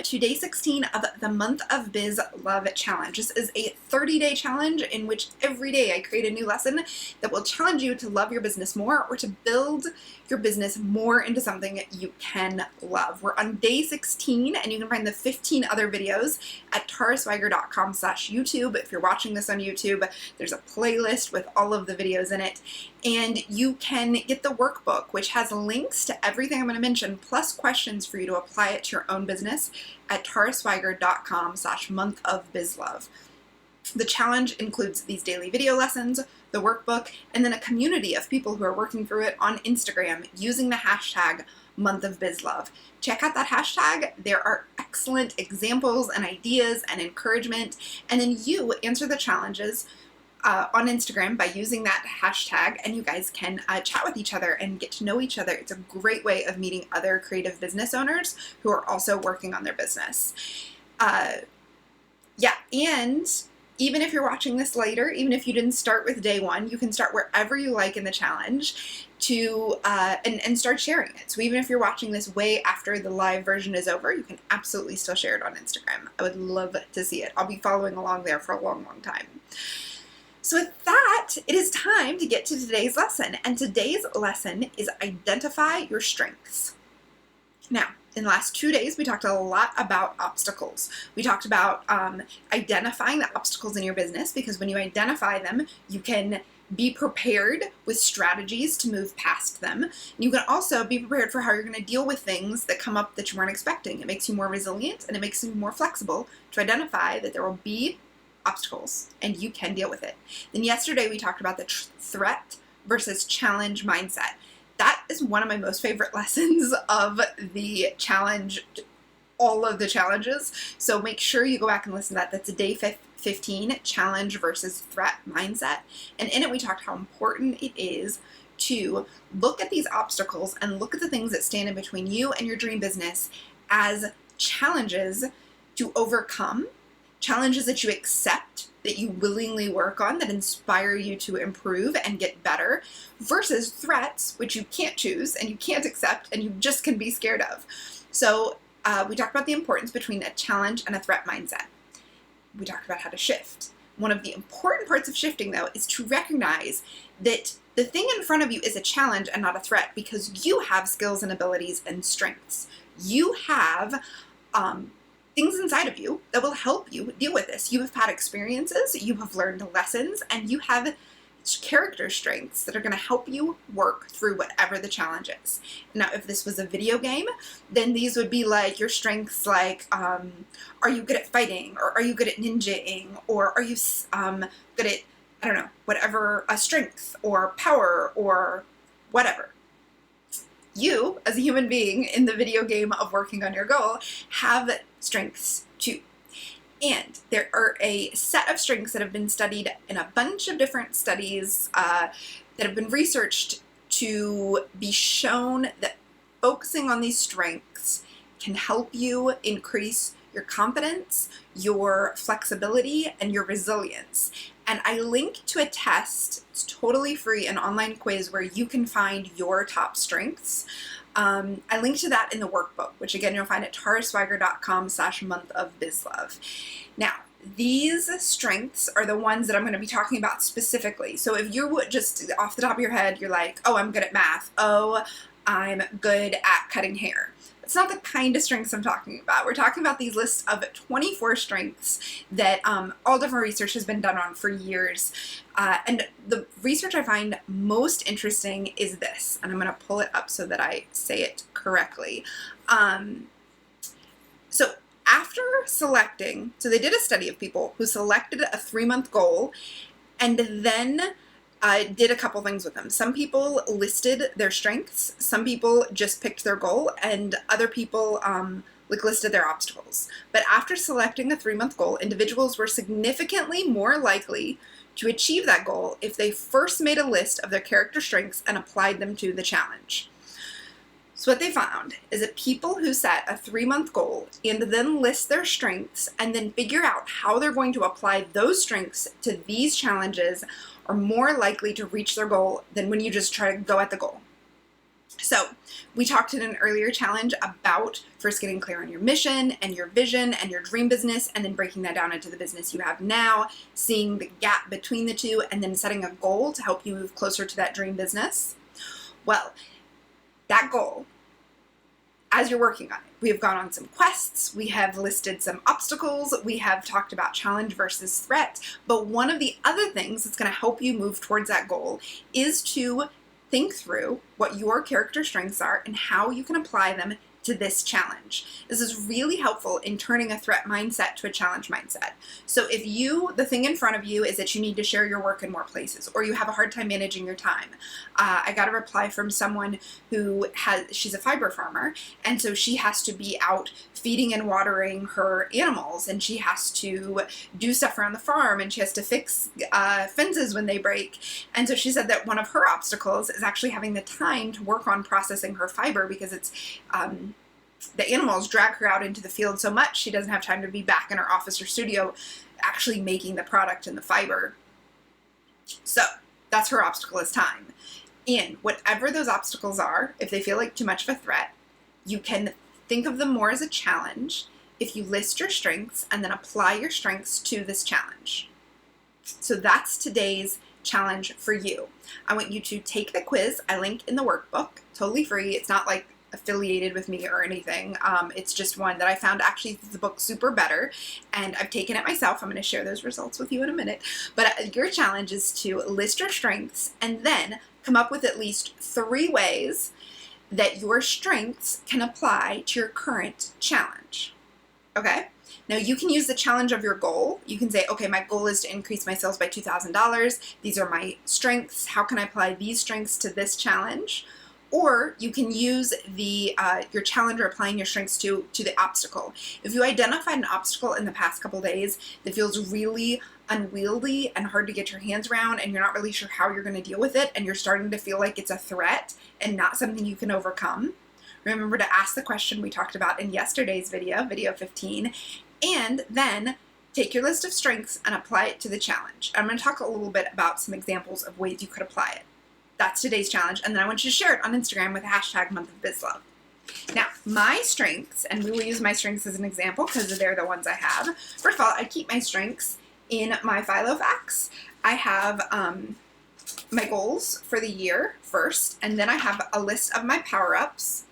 to day 16 of the Month of Biz Love Challenge. This is a 30-day challenge in which every day I create a new lesson that will challenge you to love your business more or to build your business more into something you can love. We're on day 16 and you can find the 15 other videos at tarasweiger.com/YouTube. If you're watching this on YouTube, there's a playlist with all of the videos in it. And you can get the workbook, which has links to everything I'm going to mention, plus questions for you to apply it to your own business at tarasweiger.com/monthofbizlove. The challenge includes these daily video lessons, the workbook, and then a community of people who are working through it on Instagram using the hashtag monthofbizlove. Check out that hashtag. There are excellent examples and ideas and encouragement. And then you answer the challenges on Instagram by using that hashtag, and you guys can chat with each other and get to know each other. It's a great way of meeting other creative business owners who are also working on their business. And even if you're watching this later, even if you didn't start with day one, you can start wherever you like in the challenge to and start sharing it. So even if you're watching this way after the live version is over, you can absolutely still share it on Instagram. I would love to see it. I'll be following along there for a long, long time. So with that, it is time to get to today's lesson. And today's lesson is identify your strengths. Now, in the last 2 days, we talked a lot about obstacles. We talked about identifying the obstacles in your business, because when you identify them, you can be prepared with strategies to move past them. You can also be prepared for how you're going to deal with things that come up that you weren't expecting. It makes you more resilient and it makes you more flexible to identify that there will be obstacles and you can deal with it. Then yesterday we talked about the threat versus challenge mindset. That is one of my most favorite lessons of the challenge, all of the challenges. So make sure you go back and listen to that. That's a day 15, challenge versus threat mindset. And in it we talked how important it is to look at these obstacles and look at the things that stand in between you and your dream business as challenges to overcome, challenges that you accept, that you willingly work on, that inspire you to improve and get better, versus threats, which you can't choose and you can't accept and you just can be scared of. So we talked about the importance between a challenge and a threat mindset. We talked about how to shift. One of the important parts of shifting, though, is to recognize that the thing in front of you is a challenge and not a threat, because you have skills and abilities and strengths. You have things inside of you that will help you deal with this. You have had experiences, you have learned lessons, and you have character strengths that are going to help you work through whatever the challenge is. Now, if this was a video game, then these would be like your strengths, like are you good at fighting, or are you good at ninjaing, or are you good at, I don't know, whatever, a strength or power or whatever. You, as a human being in the video game of working on your goal, have strengths too. And there are a set of strengths that have been studied in a bunch of different studies that have been researched to be shown that focusing on these strengths can help you increase your confidence, your flexibility, and your resilience. And I link to a test, it's totally free, an online quiz where you can find your top strengths. I linked to that in the workbook, which again you'll find at tarasweiger.com/monthofbizlove. Now, these strengths are the ones that I'm going to be talking about specifically. So if you would just off the top of your head, you're like, oh, I'm good at math. Oh, I'm good at cutting hair. It's not the kind of strengths I'm talking about. We're talking about these lists of 24 strengths that all different research has been done on for years. And the research I find most interesting is this, and I'm going to pull it up so that I say it correctly. So after selecting, so they did a study of people who selected a 3-month goal and then did a couple things with them. Some people listed their strengths, some people just picked their goal, and other people listed their obstacles. But after selecting a 3-month goal, individuals were significantly more likely to achieve that goal if they first made a list of their character strengths and applied them to the challenge. So what they found is that people who set a 3-month goal and then list their strengths and then figure out how they're going to apply those strengths to these challenges are more likely to reach their goal than when you just try to go at the goal. So we talked in an earlier challenge about first getting clear on your mission and your vision and your dream business, and then breaking that down into the business you have now, seeing the gap between the two, and then setting a goal to help you move closer to that dream business. Well, that goal, as you're working on it, we have gone on some quests, we have listed some obstacles, we have talked about challenge versus threat, but one of the other things that's going to help you move towards that goal is to think through what your character strengths are and how you can apply them to this challenge. This is really helpful in turning a threat mindset to a challenge mindset. So if the thing in front of you is that you need to share your work in more places, or you have a hard time managing your time. I got a reply from someone she's a fiber farmer, and so she has to be out feeding and watering her animals, and she has to do stuff around the farm, and she has to fix fences when they break. And so she said that one of her obstacles is actually having the time to work on processing her fiber, because it's the animals drag her out into the field so much she doesn't have time to be back in her office or studio actually making the product and the fiber. So that's her obstacle, is time. And whatever those obstacles are, if they feel like too much of a threat, you can think of them more as a challenge if you list your strengths and then apply your strengths to this challenge. So that's today's challenge for you. I want you to take the quiz I linked in the workbook, totally free. It's not like affiliated with me or anything. It's just one that I found actually the book super better, and I've taken it myself. I'm going to share those results with you in a minute. But your challenge is to list your strengths and then come up with at least 3 ways that your strengths can apply to your current challenge. Okay? Now you can use the challenge of your goal. You can say, okay, my goal is to increase my sales by $2,000. These are my strengths. How can I apply these strengths to this challenge? Or you can use your challenge or applying your strengths to the obstacle. If you identified an obstacle in the past couple days that feels really unwieldy and hard to get your hands around, and you're not really sure how you're going to deal with it, and you're starting to feel like it's a threat and not something you can overcome, remember to ask the question we talked about in yesterday's video 15, and then take your list of strengths and apply it to the challenge. I'm going to talk a little bit about some examples of ways you could apply it. That's today's challenge, and then I want you to share it on Instagram with the hashtag Month of Biz Love. Now, my strengths, and we will use my strengths as an example because they're the ones I have. First of all, I keep my strengths in my Filofax. I have my goals for the year first, and then I have a list of my power-ups,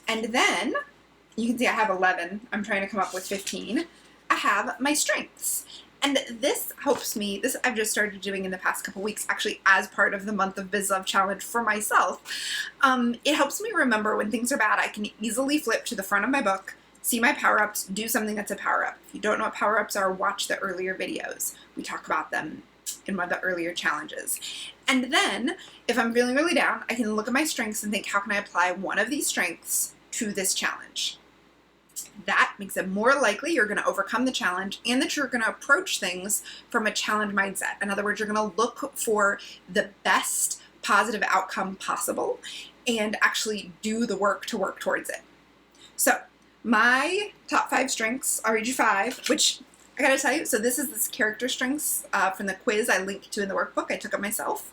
and then you can see I have 11. I'm trying to come up with 15. I have my strengths. And this helps me, this I've just started doing in the past couple weeks, actually as part of the Month of Biz Love challenge for myself. It helps me remember when things are bad. I can easily flip to the front of my book, see my power-ups, do something that's a power-up. If you don't know what power-ups are, watch the earlier videos. We talk about them in one of the earlier challenges. And then, if I'm feeling really down, I can look at my strengths and think, how can I apply one of these strengths to this challenge? That makes it more likely you're going to overcome the challenge and that you're going to approach things from a challenge mindset. In other words, you're going to look for the best positive outcome possible and actually do the work to work towards it. So my top 5 strengths, I'll read you 5, which I gotta tell you, so this is character strengths from the quiz I linked to in the workbook. I took it myself.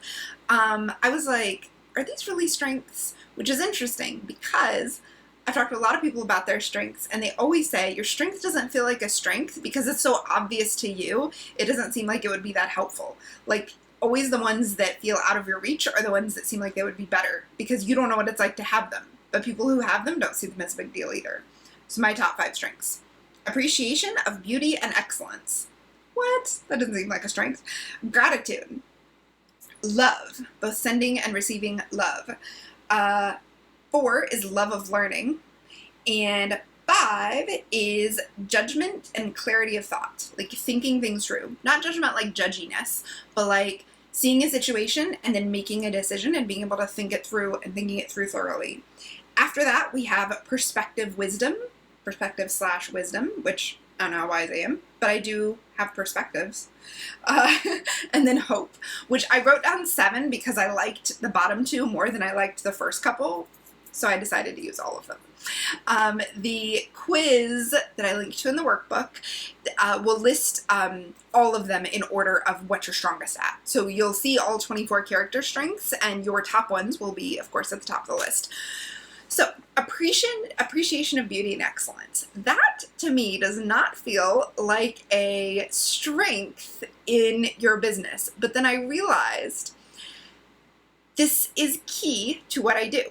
I was like, are these really strengths? Which is interesting because I've talked to a lot of people about their strengths, and they always say your strength doesn't feel like a strength because it's so obvious to you. It doesn't seem like it would be that helpful. Like, always the ones that feel out of your reach are the ones that seem like they would be better because you don't know what it's like to have them. But people who have them don't see them as a big deal either. So my top 5 strengths. Appreciation of beauty and excellence. What? That doesn't seem like a strength. Gratitude. Love. Both sending and receiving love. 4 is love of learning, and 5 is judgment and clarity of thought, like thinking things through. Not judgment like judginess, but like seeing a situation and then making a decision and being able to think it through and thinking it through thoroughly. After that, we have perspective/wisdom, which I don't know how wise I am, but I do have perspectives. And then hope, which I wrote down 7 because I liked the bottom 2 more than I liked the first couple. so I decided to use all of them. The quiz that I linked to in the workbook will list all of them in order of what you're strongest at. So you'll see all 24 character strengths, and your top ones will be, of course, at the top of the list. So appreciation of beauty and excellence. That, to me, does not feel like a strength in your business. But then I realized this is key to what I do.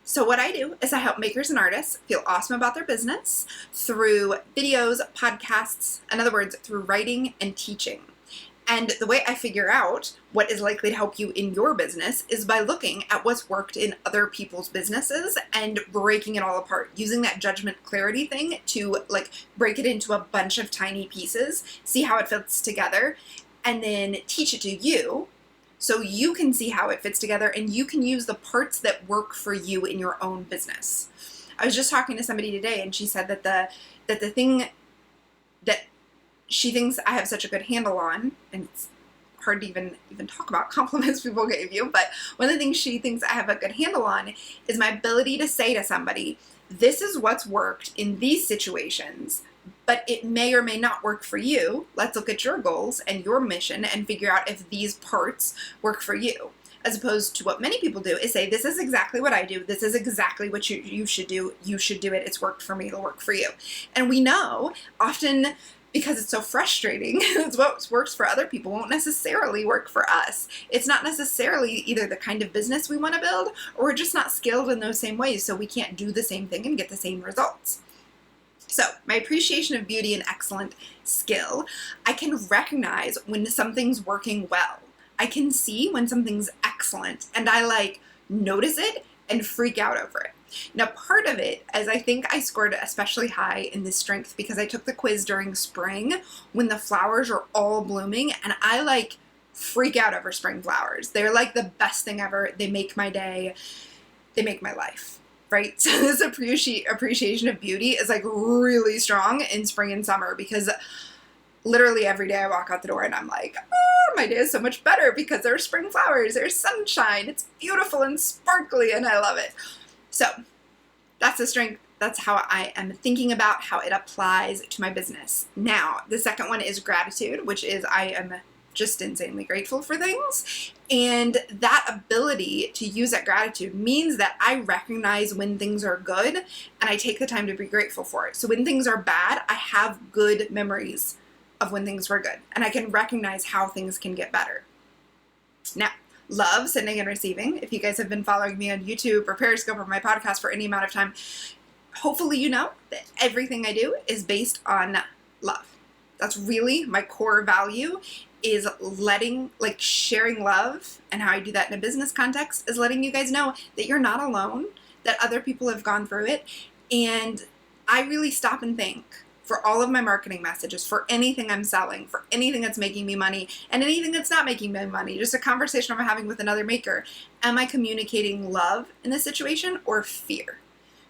So what I do is I help makers and artists feel awesome about their business through videos, podcasts, in other words, through writing and teaching. And the way I figure out what is likely to help you in your business is by looking at what's worked in other people's businesses and breaking it all apart, using that judgment clarity thing to like break it into a bunch of tiny pieces, see how it fits together, and then teach it to you so you can see how it fits together and you can use the parts that work for you in your own business. I was just talking to somebody today, and she said that the thing that she thinks I have such a good handle on, and it's hard to even talk about compliments people gave you, but one of the things she thinks I have a good handle on is my ability to say to somebody, this is what's worked in these situations, but it may or may not work for you. Let's look at your goals and your mission and figure out if these parts work for you. As opposed to what many people do is say, this is exactly what I do. This is exactly what you should do. You should do it. It's worked for me. It'll work for you. And we know often, because it's so frustrating, it's what works for other people won't necessarily work for us. It's not necessarily either the kind of business we want to build, or we're just not skilled in those same ways, so we can't do the same thing and get the same results. So my appreciation of beauty and excellent skill, I can recognize when something's working well. I can see when something's excellent, and I notice it and freak out over it. Now, part of it is I think I scored especially high in this strength because I took the quiz during spring when the flowers are all blooming, and I freak out over spring flowers. They're like the best thing ever. They make my day. They make my life, right? So this appreciation of beauty is really strong in spring and summer because literally every day I walk out the door and I'm like, oh, my day is so much better because there are spring flowers, there's sunshine, it's beautiful and sparkly, and I love it. So that's the strength. That's how I am thinking about how it applies to my business. Now, the second one is gratitude, which is I am just insanely grateful for things. And that ability to use that gratitude means that I recognize when things are good and I take the time to be grateful for it. So when things are bad, I have good memories of when things were good, and I can recognize how things can get better. Now, love, sending and receiving. If you guys have been following me on YouTube or Periscope or my podcast for any amount of time, hopefully you know that everything I do is based on love. That's really my core value, is sharing love, and how I do that in a business context is letting you guys know that you're not alone, that other people have gone through it. And I really stop and think for all of my marketing messages, for anything I'm selling, for anything that's making me money, and anything that's not making me money, just a conversation I'm having with another maker. Am I communicating love in this situation or fear?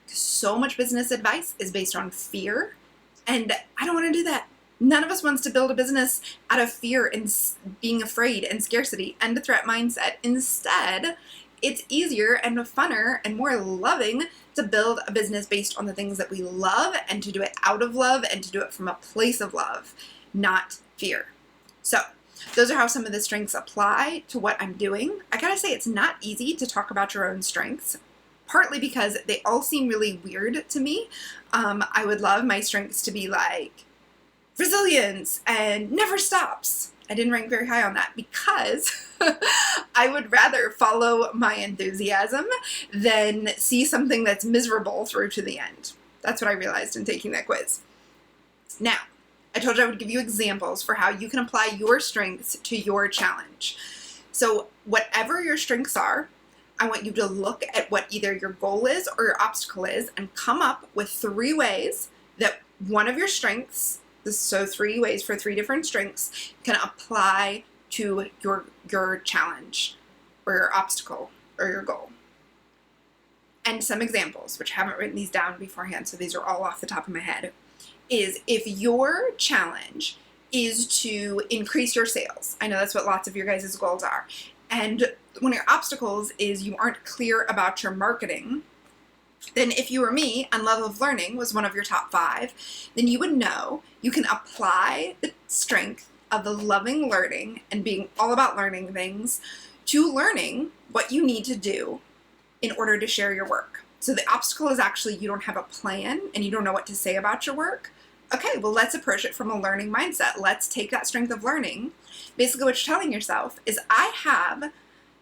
Because so much business advice is based on fear, and I don't want to do that. None of us wants to build a business out of fear and being afraid and scarcity and a threat mindset. Instead, it's easier and funner and more loving to build a business based on the things that we love, and to do it out of love, and to do it from a place of love, not fear. So those are how some of the strengths apply to what I'm doing. I gotta say, it's not easy to talk about your own strengths, partly because they all seem really weird to me. I would love my strengths to be like resilience and never stops. I didn't rank very high on that because I would rather follow my enthusiasm than see something that's miserable through to the end. That's what I realized in taking that quiz. Now, I told you I would give you examples for how you can apply your strengths to your challenge. So whatever your strengths are, I want you to look at what either your goal is or your obstacle is and come up with 3 ways that one of your strengths, so 3 ways for 3 different strengths, can apply to your challenge or your obstacle or your goal. And some examples, which I haven't written these down beforehand, so these are all off the top of my head, is if your challenge is to increase your sales. I know that's what lots of your guys' goals are. And one of your obstacles is you aren't clear about your marketing. then if you were me and love of learning was one of your top 5, then you would know you can apply the strength of the loving learning and being all about learning things to learning what you need to do in order to share your work. So the obstacle is actually you don't have a plan and you don't know what to say about your work. Okay, well, let's approach it from a learning mindset. Let's take that strength of learning. Basically, what you're telling yourself is, I have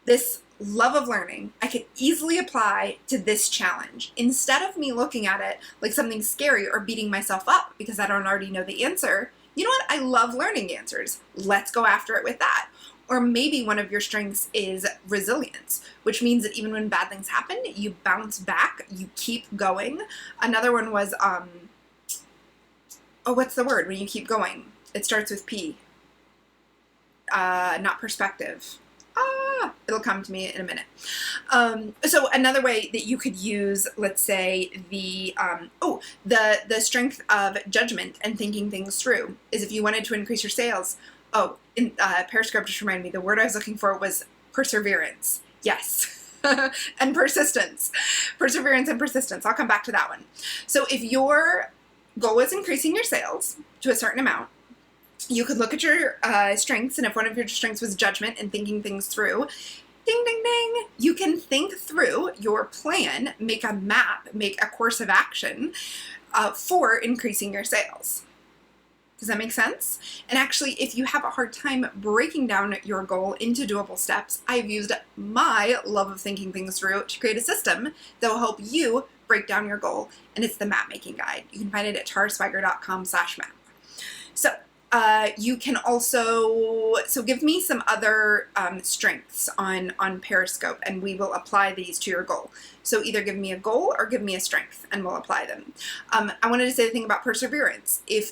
this love of learning I could easily apply to this challenge. Instead of me looking at it like something scary or beating myself up because I don't already know the answer, you know what? I love learning answers. Let's go after it with that. Or maybe one of your strengths is resilience, which means that even when bad things happen, you bounce back, you keep going. Another one was, what's the word when you keep going? It starts with P. Not perspective. It'll come to me in a minute. So another way that you could use, let's say, the strength of judgment and thinking things through is if you wanted to increase your sales. Periscope just reminded me, the word I was looking for was perseverance. Yes. And persistence. Perseverance and persistence. I'll come back to that one. So if your goal is increasing your sales to a certain amount, you could look at your strengths, and if one of your strengths was judgment and thinking things through, ding, ding, ding, you can think through your plan, make a map, make a course of action for increasing your sales. Does that make sense? And actually, if you have a hard time breaking down your goal into doable steps, I've used my love of thinking things through to create a system that will help you break down your goal, and it's the map making guide. You can find it at tarasweiger.com/map. So you can also, give me some other strengths on Periscope, and we will apply these to your goal. So either give me a goal or give me a strength, and we'll apply them. I wanted to say the thing about perseverance. If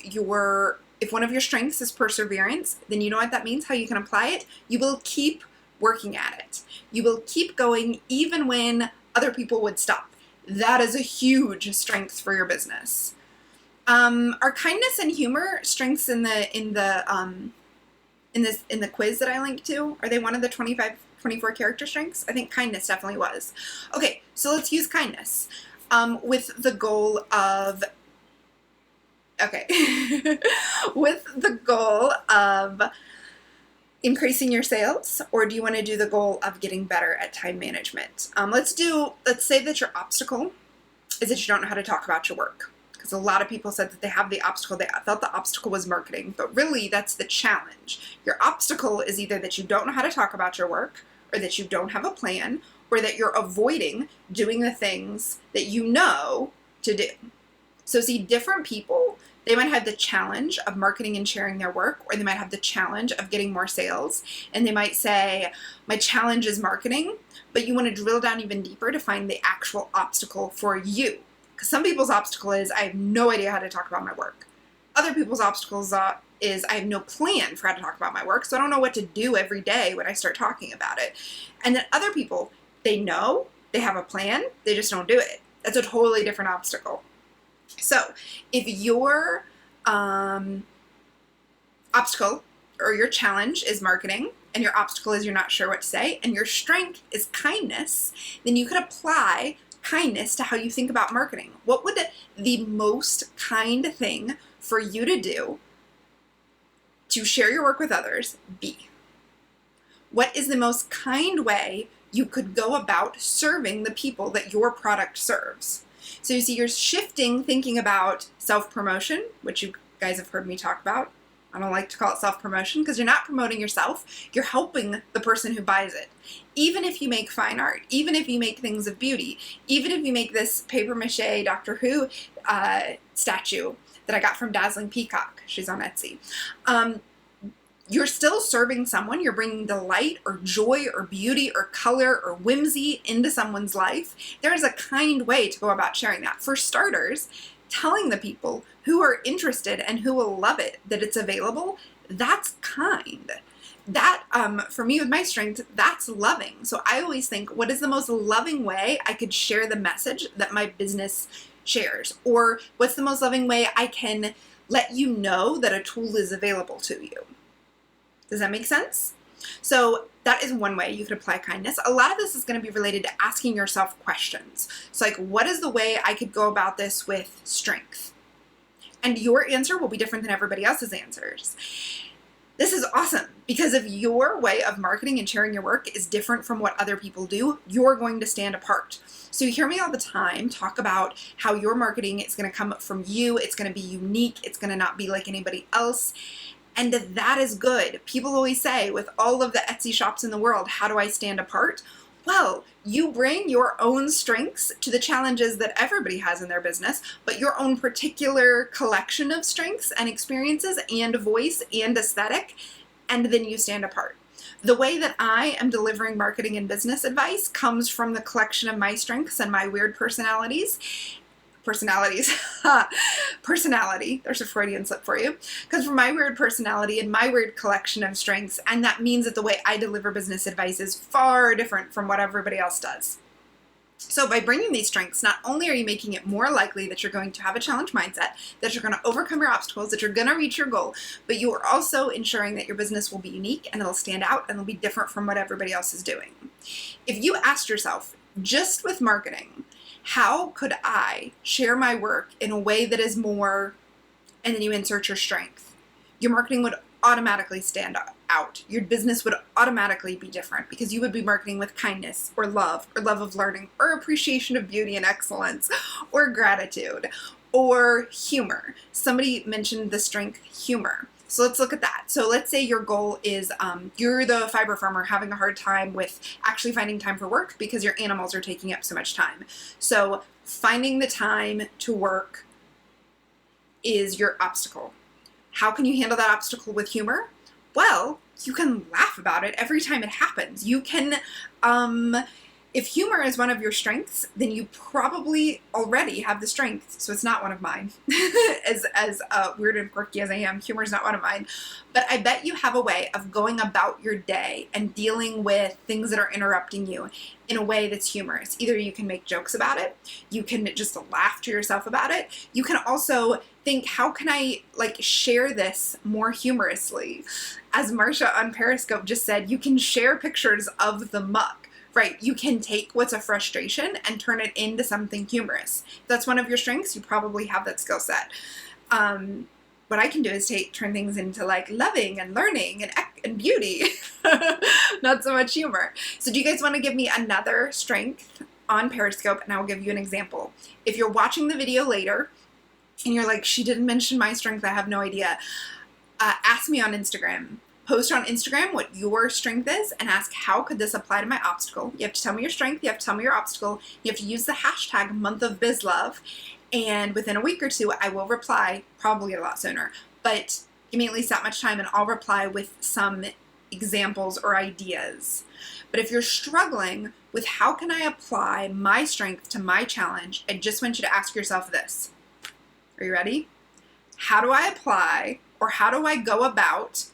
one of your strengths is perseverance, then you know what that means, how you can apply it. You will keep working at it. You will keep going even when other people would stop. That is a huge strength for your business. Are kindness and humor strengths in the quiz that I linked to? Are they one of the 24 character strengths? I think kindness definitely was. Okay, so let's use kindness with the goal of increasing your sales, or do you want to do the goal of getting better at time management? Let's say that your obstacle is that you don't know how to talk about your work. Because a lot of people said that they have the obstacle, they felt the obstacle was marketing, but really that's the challenge. Your obstacle is either that you don't know how to talk about your work, or that you don't have a plan, or that you're avoiding doing the things that you know to do. So see, different people, they might have the challenge of marketing and sharing their work, or they might have the challenge of getting more sales, and they might say, my challenge is marketing, but you want to drill down even deeper to find the actual obstacle for you. Some people's obstacle is, I have no idea how to talk about my work. Other people's obstacles is, I have no plan for how to talk about my work, so I don't know what to do every day when I start talking about it. And then other people, they know, they have a plan, they just don't do it. That's a totally different obstacle. So if your obstacle or your challenge is marketing, and your obstacle is you're not sure what to say, and your strength is kindness, then you could apply kindness to how you think about marketing. What would the most kind thing for you to do to share your work with others be? What is the most kind way you could go about serving the people that your product serves? So you see, you're shifting thinking about self-promotion, which you guys have heard me talk about. I don't like to call it self-promotion because you're not promoting yourself. You're helping the person who buys it. Even if you make fine art, even if you make things of beauty, even if you make this papier-mâché Doctor Who statue that I got from Dazzling Peacock. She's on Etsy. You're still serving someone. You're bringing delight or joy or beauty or color or whimsy into someone's life. There is a kind way to go about sharing that. For starters, telling the people who are interested and who will love it that it's available, that's kind. That, for me with my strength, that's loving. So I always think, what is the most loving way I could share the message that my business shares? Or what's the most loving way I can let you know that a tool is available to you? Does that make sense? So that is one way you could apply kindness. A lot of this is going to be related to asking yourself questions. So like, what is the way I could go about this with strength? And your answer will be different than everybody else's answers. This is awesome because if your way of marketing and sharing your work is different from what other people do, you're going to stand apart. So you hear me all the time talk about how your marketing is going to come from you. It's going to be unique. It's going to not be like anybody else. And that is good. People always say, with all of the Etsy shops in the world, how do I stand apart? Well, you bring your own strengths to the challenges that everybody has in their business, but your own particular collection of strengths and experiences and voice and aesthetic, and then you stand apart. The way that I am delivering marketing and business advice comes from the collection of my strengths and my weird personality. There's a Freudian slip for you. Because from my weird personality and my weird collection of strengths, and that means that the way I deliver business advice is far different from what everybody else does. So by bringing these strengths, not only are you making it more likely that you're going to have a challenge mindset, that you're going to overcome your obstacles, that you're going to reach your goal, but you are also ensuring that your business will be unique and it'll stand out and it'll be different from what everybody else is doing. If you asked yourself, just with marketing, how could I share my work in a way that is more, and then you insert your strength, your marketing would automatically stand out. Your business would automatically be different because you would be marketing with kindness or love of learning or appreciation of beauty and excellence or gratitude or humor. Somebody mentioned the strength humor. So let's look at that. So let's say your goal is you're the fiber farmer having a hard time with actually finding time for work because your animals are taking up so much time. So finding the time to work is your obstacle. How can you handle that obstacle with humor? Well, you can laugh about it every time it happens. You can, if humor is one of your strengths, then you probably already have the strength. So it's not one of mine. as weird and quirky as I am, humor is not one of mine. But I bet you have a way of going about your day and dealing with things that are interrupting you in a way that's humorous. Either you can make jokes about it, you can just laugh to yourself about it. You can also think, how can I share this more humorously? As Marsha on Periscope just said, you can share pictures of the muck. Right, you can take what's a frustration and turn it into something humorous. If that's one of your strengths, you probably have that skill set. What I can do is turn things into loving and learning and beauty, not so much humor. So do you guys want to give me another strength on Periscope, and I will give you an example. If you're watching the video later and you're like, she didn't mention my strength, I have no idea, ask me on Instagram. Post on Instagram what your strength is and ask, how could this apply to my obstacle? You have to tell me your strength, you have to tell me your obstacle, you have to use the hashtag monthofbizlove, and within a week or two I will reply, probably a lot sooner, but give me at least that much time and I'll reply with some examples or ideas. But if you're struggling with how can I apply my strength to my challenge, I just want you to ask yourself this. Are you ready? How do I apply, or how do I go about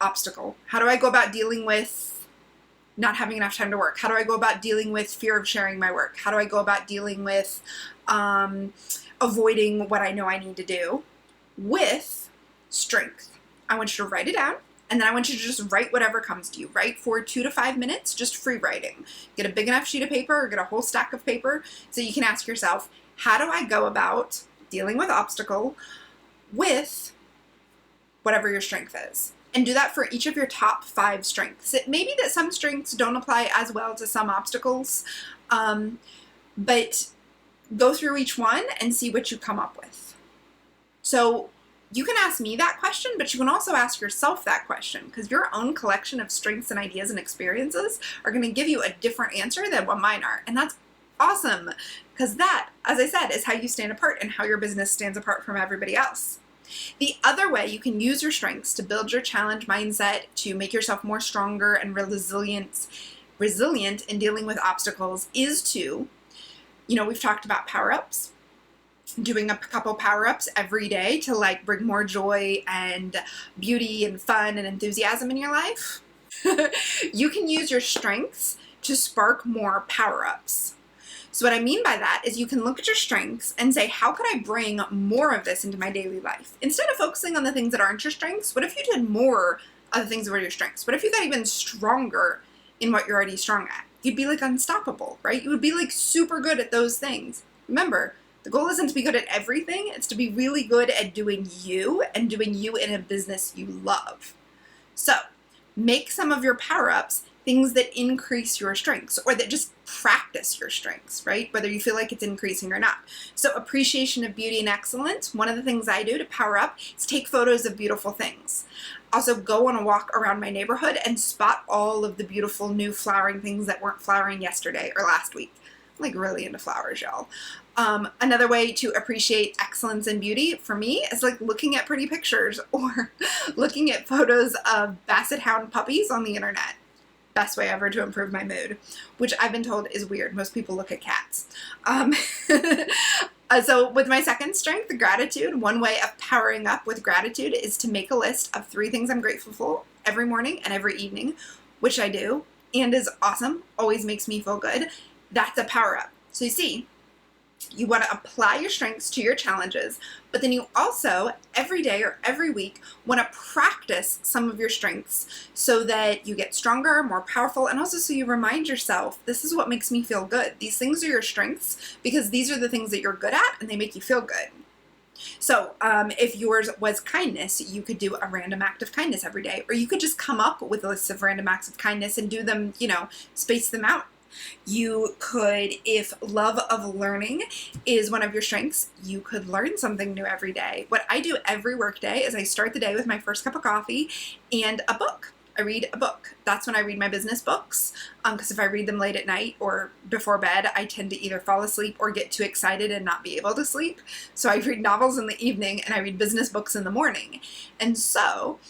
obstacle? How do I go about dealing with not having enough time to work? How do I go about dealing with fear of sharing my work? How do I go about dealing with avoiding what I know I need to do with strength? I want you to write it down, and then I want you to just write whatever comes to you. Write for 2 to 5 minutes, just free writing. Get a big enough sheet of paper or get a whole stack of paper so you can ask yourself, how do I go about dealing with obstacle with whatever your strength is? And do that for each of your top 5 strengths. It may be that some strengths don't apply as well to some obstacles, but go through each one and see what you come up with. So you can ask me that question, but you can also ask yourself that question, because your own collection of strengths and ideas and experiences are going to give you a different answer than what mine are. And that's awesome, because that, as I said, is how you stand apart and how your business stands apart from everybody else. The other way you can use your strengths to build your challenge mindset, to make yourself more stronger and resilient in dealing with obstacles, is to, we've talked about power-ups, doing a couple power-ups every day to bring more joy and beauty and fun and enthusiasm in your life. You can use your strengths to spark more power-ups. So what I mean by that is you can look at your strengths and say, how could I bring more of this into my daily life? Instead of focusing on the things that aren't your strengths, what if you did more other things that are your strengths. What if you got even stronger in what you're already strong at? You'd be like unstoppable, right? You would be like super good at those things. Remember, the goal isn't to be good at everything. It's to be really good at doing you and doing you in a business you love. So make some of your power-ups things that increase your strengths or that just practice your strengths, right? Whether you feel like it's increasing or not. So appreciation of beauty and excellence. One of the things I do to power up is take photos of beautiful things. Also go on a walk around my neighborhood and spot all of the beautiful new flowering things that weren't flowering yesterday or last week. I'm like really into flowers, y'all. Another way to appreciate excellence and beauty for me is like looking at pretty pictures or looking at photos of Basset Hound puppies on the internet. Best way ever to improve my mood, which I've been told is weird. Most people look at cats. So with my second strength, gratitude, one way of powering up with gratitude is to make a list of 3 things I'm grateful for every morning and every evening, which I do and is awesome, always makes me feel good. That's a power up. So you see, you want to apply your strengths to your challenges, but then you also, every day or every week, want to practice some of your strengths so that you get stronger, more powerful, and also so you remind yourself, this is what makes me feel good. These things are your strengths because these are the things that you're good at and they make you feel good. So if yours was kindness, you could do a random act of kindness every day, or you could just come up with a list of random acts of kindness and do them, space them out. You could, if love of learning is one of your strengths, you could learn something new every day. What I do every work day is I start the day with my first cup of coffee and a book. I read a book. That's when I read my business books, because if I read them late at night or before bed, I tend to either fall asleep or get too excited and not be able to sleep. So I read novels in the evening and I read business books in the morning. And so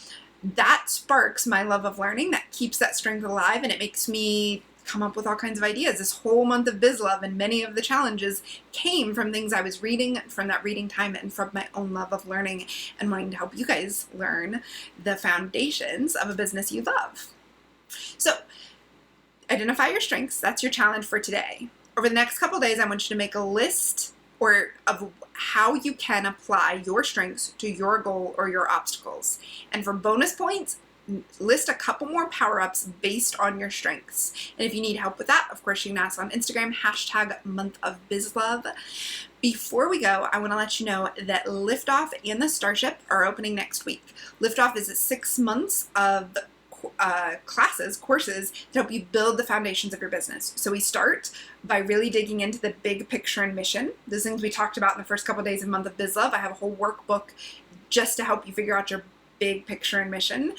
that sparks my love of learning, that keeps that strength alive, and it makes me come up with all kinds of ideas. This whole month of Biz Love and many of the challenges came from things I was reading, from that reading time, and from my own love of learning and wanting to help you guys learn the foundations of a business you love. So identify your strengths. That's your challenge for today. Over the next couple days, I want you to make a list of how you can apply your strengths to your goal or your obstacles. And for bonus points, list a couple more power-ups based on your strengths. And if you need help with that, of course, you can ask on Instagram, #monthofbizlove. Before we go, I want to let you know that Liftoff and the Starship are opening next week. Liftoff is 6 months of courses to help you build the foundations of your business. So we start by really digging into the big picture and mission. Those things we talked about in the first couple of days of Month of Biz Love. I have a whole workbook just to help you figure out your big picture and mission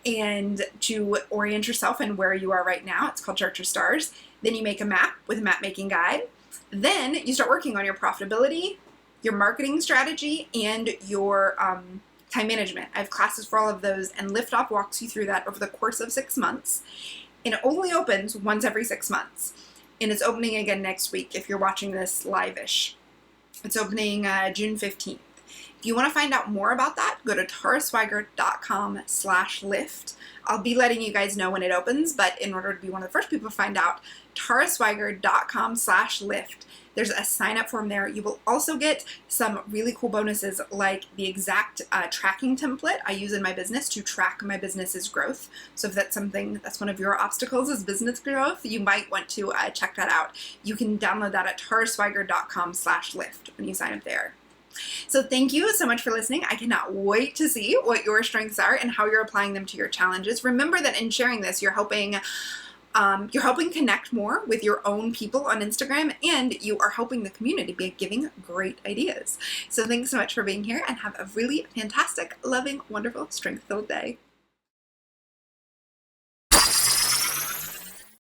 and to orient yourself in where you are right now. It's called Chart Your Stars. Then you make a map with a map making guide. Then you start working on your profitability, your marketing strategy, and your time management. I have classes for all of those, and Liftoff walks you through that over the course of 6 months. And it only opens once every 6 months. And it's opening again next week if you're watching this live-ish. It's opening June 15th. If you want to find out more about that, go to taraswigert.com/lift. I'll be letting you guys know when it opens, but in order to be one of the first people to find out, taraswigert.com/lift. There's a sign up form there. You will also get some really cool bonuses like the exact tracking template I use in my business to track my business's growth. So if that's something that's one of your obstacles is business growth, you might want to check that out. You can download that at taraswigert.com/lift when you sign up there. So thank you so much for listening. I cannot wait to see what your strengths are and how you're applying them to your challenges. Remember that in sharing this, you're helping connect more with your own people on Instagram, and you are helping the community by giving great ideas. So thanks so much for being here, and have a really fantastic, loving, wonderful, strength-filled day.